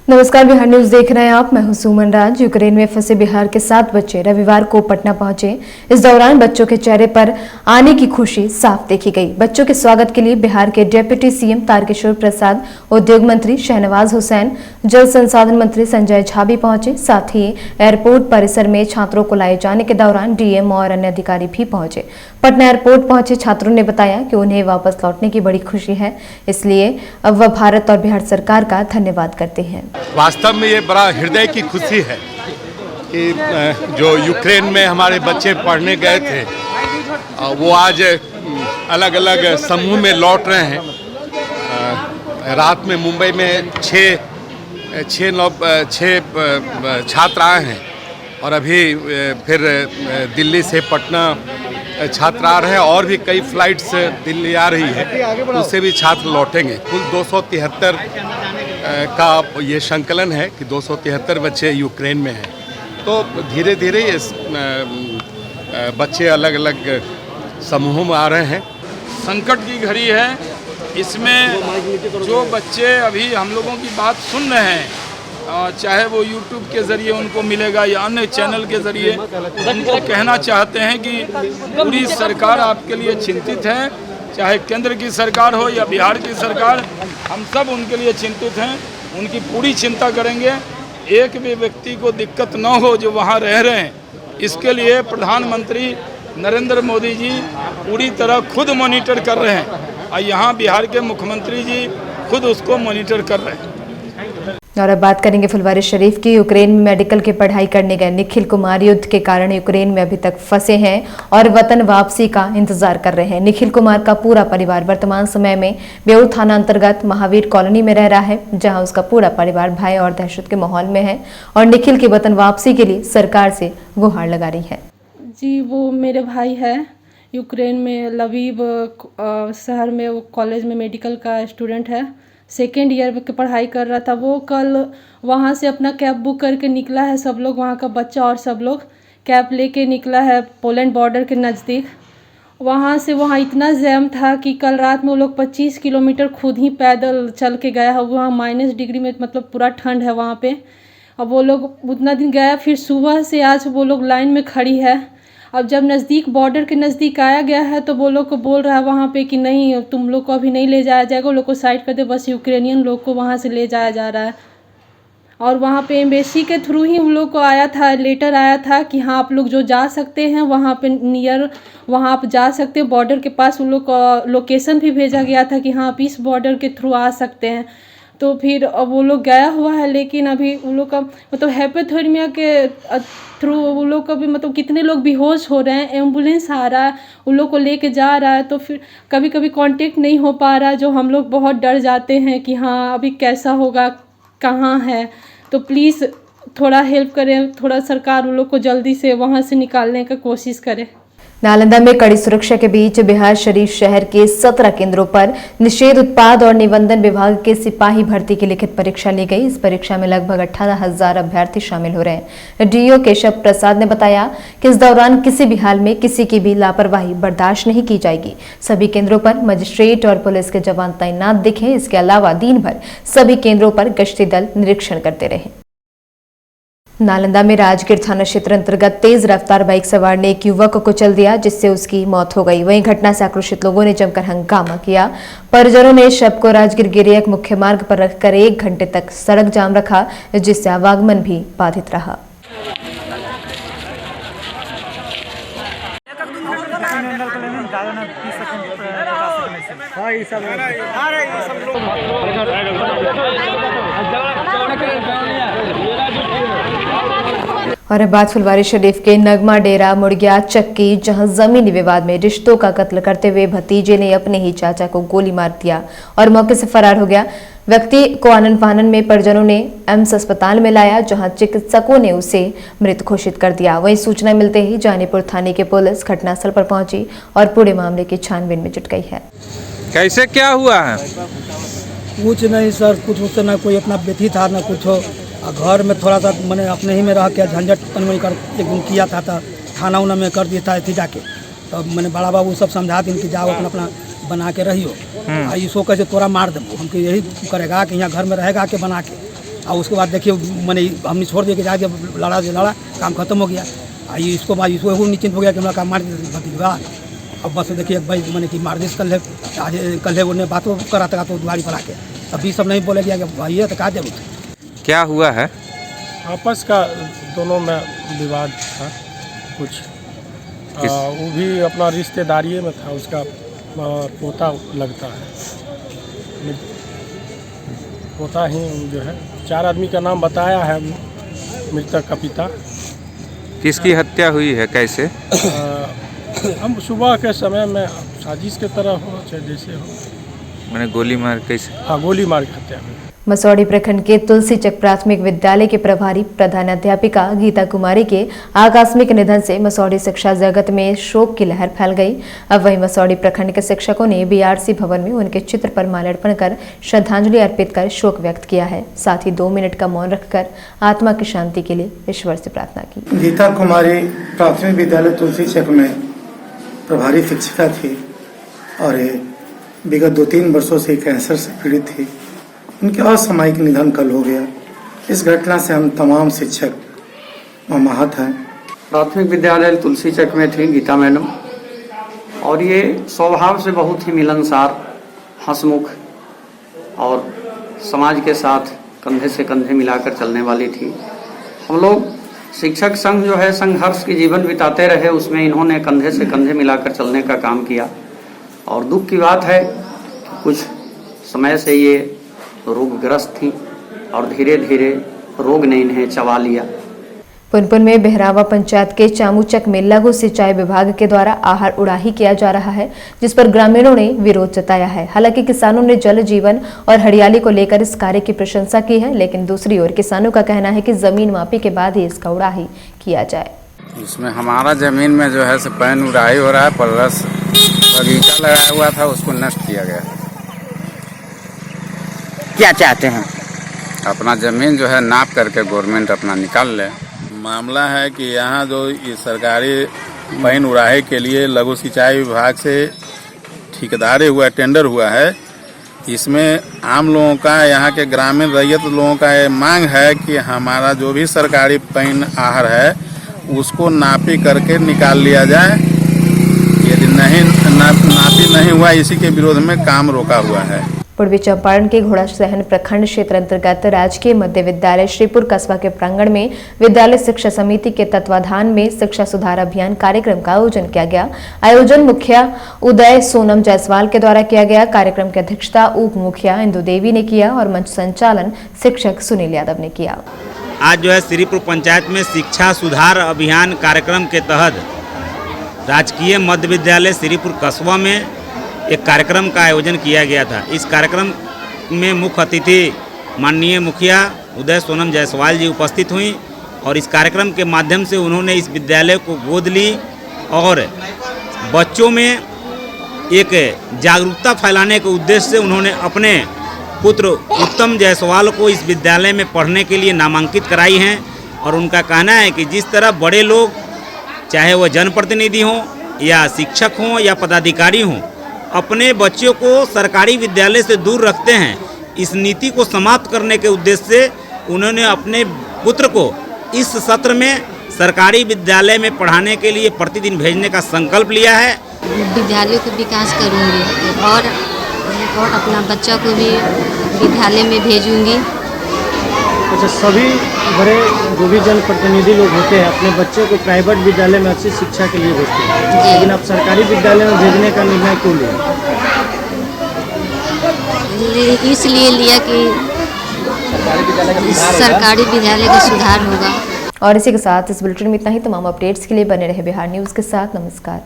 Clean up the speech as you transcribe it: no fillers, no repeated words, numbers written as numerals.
नमस्कार, बिहार न्यूज देख रहे हैं आप। मैं हूं सुमन राज। यूक्रेन में फंसे बिहार के 7 बच्चे रविवार को पटना पहुंचे। इस दौरान बच्चों के चेहरे पर आने की खुशी साफ देखी गई। बच्चों के स्वागत के लिए बिहार के डिप्टी सीएम तारकिशोर प्रसाद, उद्योग मंत्री शहनवाज हुसैन, जल संसाधन मंत्री संजय झा भी पहुंचे। साथ ही एयरपोर्ट परिसर में छात्रों को लाए जाने के दौरान डीएम और अन्य अधिकारी भी पहुंचे। पटना एयरपोर्ट पहुंचे छात्रों ने बताया कि उन्हें वापस लौटने की बड़ी खुशी है, इसलिए अब वह भारत और बिहार सरकार का धन्यवाद करते हैं। वास्तव में ये बड़ा हृदय की खुशी है कि जो यूक्रेन में हमारे बच्चे पढ़ने गए थे वो आज अलग अलग समूह में लौट रहे हैं। रात में मुंबई में छः छात्र आए हैं और अभी फिर दिल्ली से पटना छात्र आ रहे हैं और भी कई फ्लाइट्स दिल्ली आ रही है, उससे भी छात्र लौटेंगे। कुल 273 का ये संकलन है कि 273 बच्चे यूक्रेन में हैं। तो धीरे धीरे ये बच्चे अलग अलग समूहों में आ रहे हैं। संकट की घड़ी है, इसमें जो बच्चे अभी हम लोगों की बात सुन रहे हैं, चाहे वो YouTube के ज़रिए उनको मिलेगा या अन्य चैनल के ज़रिए, उनको कहना चाहते हैं कि पूरी सरकार आपके लिए चिंतित है। चाहे केंद्र की सरकार हो या बिहार की सरकार, हम सब उनके लिए चिंतित हैं। उनकी पूरी चिंता करेंगे, एक भी व्यक्ति को दिक्कत न हो जो वहाँ रह रहे हैं। इसके लिए प्रधानमंत्री नरेंद्र मोदी जी पूरी तरह खुद मॉनिटर कर रहे हैं और यहाँ बिहार के मुख्यमंत्री जी खुद उसको मॉनिटर कर रहे हैं। और अब बात करेंगे फुलवारीशरीफ की। यूक्रेन में मेडिकल की पढ़ाई करने गए निखिल कुमार युद्ध के कारण यूक्रेन में अभी तक फंसे हैं और वतन वापसी का इंतजार कर रहे हैं। निखिल कुमार का पूरा परिवार वर्तमान समय में बेउर थाना अंतर्गत महावीर कॉलोनी में रह रहा है, जहां उसका पूरा परिवार भय और दहशत के माहौल में है और निखिल की वतन वापसी के लिए सरकार से गुहार लगा रही है। जी, वो मेरे भाई है यूक्रेन में लवीव शहर में, वो कॉलेज में मेडिकल का स्टूडेंट है, सेकेंड ईयर की पढ़ाई कर रहा था। वो कल वहाँ से अपना कैब बुक करके निकला है। सब लोग वहाँ का बच्चा और सब लोग कैब लेके निकला है पोलैंड बॉर्डर के नज़दीक। वहाँ से वहाँ इतना जैम था कि कल रात में वो लोग 25 किलोमीटर खुद ही पैदल चल के गया है। वहाँ -डिग्री में, मतलब पूरा ठंड है वहाँ पे। अब वो लोग उतना दिन गया, फिर सुबह से आज वो लोग लाइन में खड़ी है। अब जब नज़दीक बॉर्डर के नज़दीक आया गया है तो वो लोग को बोल रहा है वहाँ पे कि नहीं, तुम लोग को अभी नहीं ले जाया जाएगा, वो लोग को साइड कर दे, बस यूक्रेनियन लोग को वहाँ से ले जाया जा रहा है। और वहाँ पे एम्बेसी के थ्रू ही उन लोग को आया था, लेटर आया था कि हाँ आप लोग जो जा सकते हैं वहाँ पे नियर, वहाँ आप जा सकते हैं। बॉर्डर के पास उन लोग को लोकेशन भी भेजा गया था कि हाँ आप इस बॉर्डर के थ्रू आ सकते हैं। तो फिर अब वो लोग गया हुआ है, लेकिन अभी उन लोग का मतलब हाइपोथर्मिया के थ्रू उन लोग का भी, मतलब कितने लोग बेहोश हो रहे हैं, एम्बुलेंस आ रहा है उन लोग को लेके जा रहा है, तो फिर कभी कभी कांटेक्ट नहीं हो पा रहा है, जो हम लोग बहुत डर जाते हैं कि हाँ अभी कैसा होगा, कहाँ है। तो प्लीज़ थोड़ा हेल्प करें, थोड़ा सरकार उन लोग को जल्दी से वहाँ से निकालने का कोशिश करे। नालंदा में कड़ी सुरक्षा के बीच बिहार शरीफ शहर के 17 केंद्रों पर निषेध उत्पाद और निबंधन विभाग के सिपाही भर्ती की लिखित परीक्षा ली गई। इस परीक्षा में लगभग 18,000 अभ्यर्थी शामिल हो रहे हैं। डीओ केशव प्रसाद ने बताया कि इस दौरान किसी भी हाल में किसी की भी लापरवाही बर्दाश्त नहीं की जाएगी। सभी केंद्रों पर मजिस्ट्रेट और पुलिस के जवान तैनात दिखे। इसके अलावा दिन भर सभी केंद्रों पर गश्ती दल निरीक्षण करते रहे। नालंदा में राजगीर थाना क्षेत्र अंतर्गत तेज रफ्तार बाइक सवार ने एक युवक को कुचल दिया, जिससे उसकी मौत हो गई। वहीं घटना से आक्रोशित लोगों ने जमकर हंगामा किया। परिजनों ने शव को राजगीर गिरियक मुख्य मार्ग पर रखकर 1 घंटे तक सड़क जाम रखा, जिससे आवागमन भी बाधित रहा। और अब बात फुलवारीशरीफ के नगमा डेरा मुर्गिया चक्की, जहां जमीनी विवाद में रिश्तों का कत्ल करते हुए भतीजे ने अपने ही चाचा को गोली मार दिया और मौके से फरार हो गया। व्यक्ति को आनन फानन में परिजनों ने एम्स अस्पताल में लाया, जहां चिकित्सकों ने उसे मृत घोषित कर दिया। वहीं सूचना मिलते ही जानीपुर थाने की पुलिस घटनास्थल पर पहुंची और पूरे मामले की छानबीन में जुट गई है। कैसे क्या हुआ है? कुछ नहीं सर, कुछ उससे ना कोई अपना बेटी था ना कुछ हो। घर में थोड़ा सा मैंने अपने ही में रह के झंझट तनमनी कर एक दिन किया था, थाना उना में कर दिया था थी जाके। तो मैंने बड़ा बाबू सब समझा दिन कि जाओ अपना अपना बना के रहियो। इसको कैसे तोरा मार देबो, हमको यही करेगा कि यहाँ घर में रहेगा के बना के और उसके बाद देखिए मैंने हमने छोड़ दिया कि जाके लड़ा काम खत्म हो गया। इसको बाद इसको एगो निश्चिंत हो गया कि हमारा काम मार भतीजा। अब बस देखिए भाई मैंने कि मार दिस कल है उन्हें बातों करा था तो दुआरी पर आके अभी सब नहीं बोले गया कि भाई है तो कहा जरूर क्या हुआ है? आपस का दोनों में विवाद था कुछ। वो भी अपना रिश्तेदारी में था, उसका पोता लगता है, पोता ही जो है। 4 आदमी का नाम बताया है मृतक का पिता। किसकी हत्या हुई है, कैसे? हम सुबह के समय में साजिश के तरह हो चाहे जैसे हो, मैंने गोली मार कैसे? हाँ गोली मार के हत्या हुई। मसौढ़ी प्रखंड के तुलसीचक प्राथमिक विद्यालय के प्रभारी प्रधानाध्यापिका गीता कुमारी के आकस्मिक निधन से मसौढ़ी शिक्षा जगत में शोक की लहर फैल गई। अब वहीं मसौढ़ी प्रखंड के शिक्षकों ने बीआरसी भवन में उनके चित्र पर माल्यार्पण कर श्रद्धांजलि अर्पित कर शोक व्यक्त किया है। साथ ही 2 मिनट का मौन रखकर आत्मा की शांति के लिए ईश्वर से प्रार्थना की। गीता कुमारी प्राथमिक विद्यालय तुलसीचक में प्रभारी शिक्षिका थी और विगत 2-3 वर्षों से कैंसर से पीड़ित थी। उनके असामयिक निधन कल हो गया। इस घटना से हम तमाम शिक्षक मर्माहत हैं। प्राथमिक विद्यालय तुलसीचक में थी गीता मैडम, और ये स्वभाव से बहुत ही मिलनसार, हंसमुख और समाज के साथ कंधे से कंधे मिलाकर चलने वाली थी। हम लोग शिक्षक संघ जो है संघर्ष की जीवन बिताते रहे, उसमें इन्होंने कंधे से कंधे मिलाकर चलने का काम किया। और दुख की बात है कि कुछ समय से ये रोगग्रस्त थी और धीरे धीरे रोग ने इन्हें चबा लिया। पुनपुन में बहरावा पंचायत के चामूचक में लघु सिंचाई विभाग के द्वारा आहार उड़ाही किया जा रहा है, जिस पर ग्रामीणों ने विरोध जताया है। हालांकि किसानों ने जल जीवन और हरियाली को लेकर इस कार्य की प्रशंसा की है, लेकिन दूसरी ओर किसानों का कहना है कि जमीन मापी के बाद ही इसका उड़ाही किया जाए। इसमें हमारा जमीन में जो है पैन उड़ाही हो रहा है, प्लस बगीचा लगाया हुआ था उसको नष्ट किया गया। क्या चाहते हैं? अपना जमीन जो है नाप करके गवर्नमेंट अपना निकाल ले। मामला है कि यहाँ जो ये सरकारी पैन उड़ाही के लिए लघु सिंचाई विभाग से ठेकेदारी हुआ, टेंडर हुआ है, इसमें आम लोगों का, यहाँ के ग्रामीण रैयत लोगों का ये मांग है कि हमारा जो भी सरकारी पैन आहार है उसको नापी करके निकाल लिया जाए। यदि नहीं नापी नहीं हुआ, इसी के विरोध में काम रोका हुआ है। पूर्वी चंपारण के घोड़ासहन प्रखंड क्षेत्र अंतर्गत राजकीय मध्य विद्यालय श्रीपुर कस्बा के प्रांगण में विद्यालय शिक्षा समिति के तत्वाधान में शिक्षा सुधार अभियान कार्यक्रम का आयोजन किया गया। आयोजन मुखिया उदय सोनम जायसवाल के द्वारा किया गया। कार्यक्रम की अध्यक्षता उप मुखिया इंदु देवी ने किया और मंच संचालन शिक्षक सुनील यादव ने किया। आज जो है श्रीपुर पंचायत में शिक्षा सुधार अभियान कार्यक्रम के तहत राजकीय मध्य विद्यालय श्रीपुर कस्बा में एक कार्यक्रम का आयोजन किया गया था। इस कार्यक्रम में मुख्य अतिथि माननीय मुखिया उदय सोनम जायसवाल जी उपस्थित हुई और इस कार्यक्रम के माध्यम से उन्होंने इस विद्यालय को गोद ली और बच्चों में एक जागरूकता फैलाने के उद्देश्य से उन्होंने अपने पुत्र उत्तम जायसवाल को इस विद्यालय में पढ़ने के लिए नामांकित कराई हैं। और उनका कहना है कि जिस तरह बड़े लोग, चाहे वह जनप्रतिनिधि हों या शिक्षक हों या पदाधिकारी हों, अपने बच्चों को सरकारी विद्यालय से दूर रखते हैं, इस नीति को समाप्त करने के उद्देश्य से उन्होंने अपने पुत्र को इस सत्र में सरकारी विद्यालय में पढ़ाने के लिए प्रतिदिन भेजने का संकल्प लिया है। विद्यालय को विकास करूंगी और अपना बच्चा को भी विद्यालय में भेजूंगी। अच्छा, सभी बड़े जो भी जनप्रतिनिधि लोग होते हैं अपने बच्चे को प्राइवेट विद्यालय में अच्छी शिक्षा के लिए भेजते हैं, लेकिन आप सरकारी विद्यालय में भेजने का निर्णय क्यों लिया? इसलिए लिया कि सरकारी विद्यालय का सुधार होगा। और इसी के साथ इस बुलेटिन में इतना ही। तमाम अपडेट्स के लिए बने रहे बिहार न्यूज़ के साथ। नमस्कार।